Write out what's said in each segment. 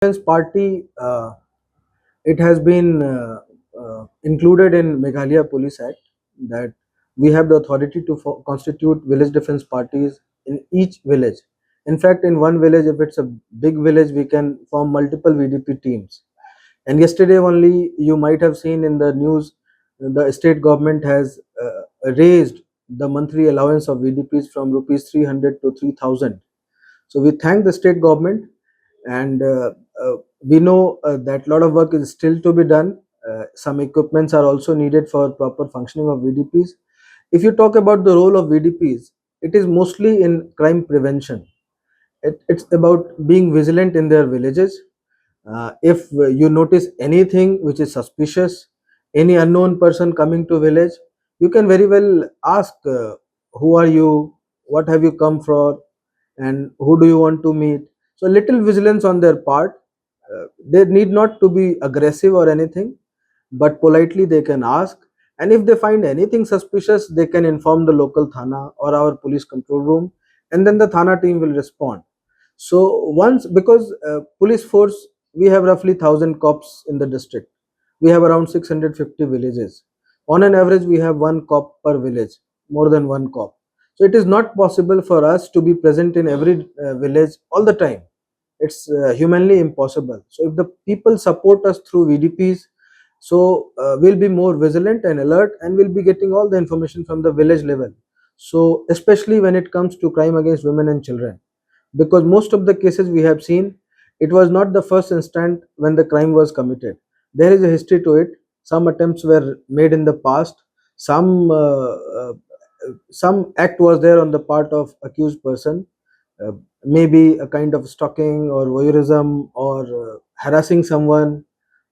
Vigilance party, it has been included in Meghalaya Police Act that we have the authority to constitute village defense parties in each village. In fact, in one village, if it's a big village, we can form multiple VDP teams. And yesterday only, you might have seen in the news, the state government has raised the monthly allowance of VDPs from rupees 300 to 3,000. So we thank the state government, and we know that a lot of work is still to be done. Some equipments are also needed for proper functioning of VDPs. If you talk about the role of VDPs, it is mostly in crime prevention. It's about being vigilant in their villages. If you notice anything which is suspicious, any unknown person coming to village, you can very well ask, who are you, what have you come for, and who do you want to meet. So little vigilance on their part. They need not to be aggressive or anything, but politely they can ask, and if they find anything suspicious, they can inform the local thana or our police control room, and then the thana team will respond. So once, because police force, we have roughly 1,000 cops in the district. We have around 650 villages. On an average, we have one cop per village, more than one cop. So it is not possible for us to be present in every village all the time. It's humanly impossible. So if the people support us through VDPs, so we'll be more vigilant and alert, and we'll be getting all the information from the village level. So especially when it comes to crime against women and children, because most of the cases we have seen, it was not the first instant when the crime was committed. There is a history to it. Some attempts were made in the past. Some act was there on the part of accused person, uh, maybe a kind of stalking or voyeurism, or harassing someone,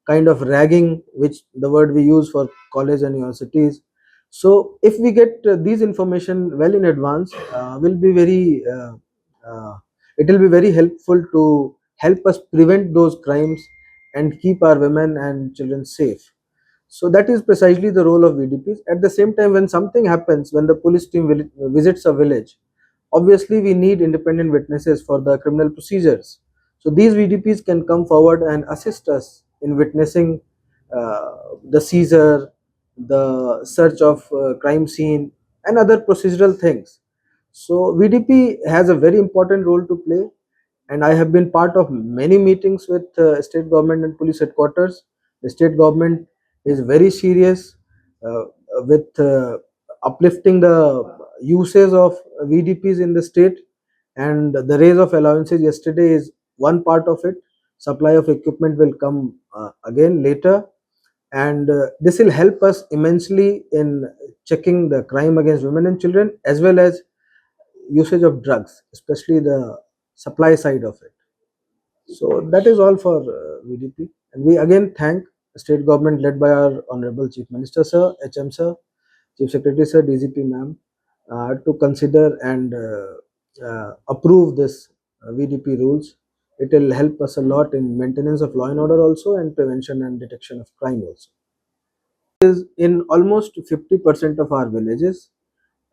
kind of ragging, which the word we use for college and universities. So if we get these information well in advance, will be very uh, it will be very helpful to help us prevent those crimes and keep our women and children safe. So that is precisely the role of VDPs. At the same time, when something happens, when the police team visits a village, obviously we need independent witnesses for the criminal procedures. So these VDPs can come forward and assist us in witnessing uh, the seizure, the search of crime scene, and other procedural things. So VDP has a very important role to play, and I have been part of many meetings with state government and police headquarters. The state government is very serious uh, with uplifting the usage of VDPs in the state, and the raise of allowances yesterday is one part of it. Supply of equipment will come again later, and this will help us immensely in checking the crime against women and children, as well as usage of drugs, especially the supply side of it. So that is all for VDP, and we again thank the state government led by our Honorable Chief Minister Sir, HM Sir, Chief Secretary Sir, DGP Ma'am, to consider and approve this VDP rules. It will help us a lot in maintenance of law and order also, and prevention and detection of crime also. Is in almost 50% of our villages,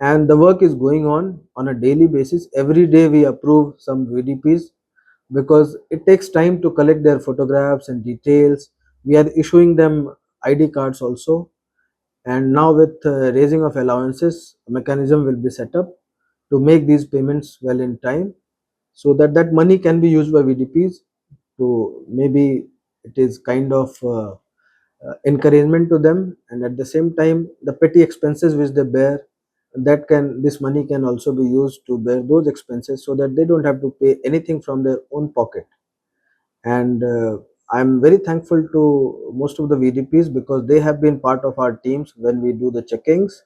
and the work is going on a daily basis. Every day we approve some VDPs, because it takes time to collect their photographs and details. We are issuing them ID cards also, and now with raising of allowances, a mechanism will be set up to make these payments well in time, so that that money can be used by VDPs to, maybe it is kind of encouragement to them, and at the same time the petty expenses which they bear, that can, this money can also be used to bear those expenses, so that they don't have to pay anything from their own pocket. And I'm very thankful to most of the VDPs, because they have been part of our teams when we do the checkings.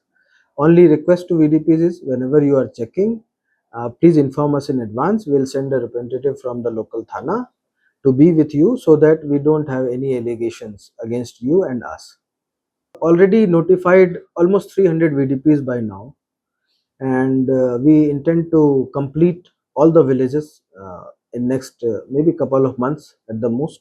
Only request to VDPs is, whenever you are checking, please inform us in advance. We'll send a representative from the local thana to be with you, so that we don't have any allegations against you and us. Already notified almost 300 VDPs by now, and we intend to complete all the villages in next maybe couple of months at the most.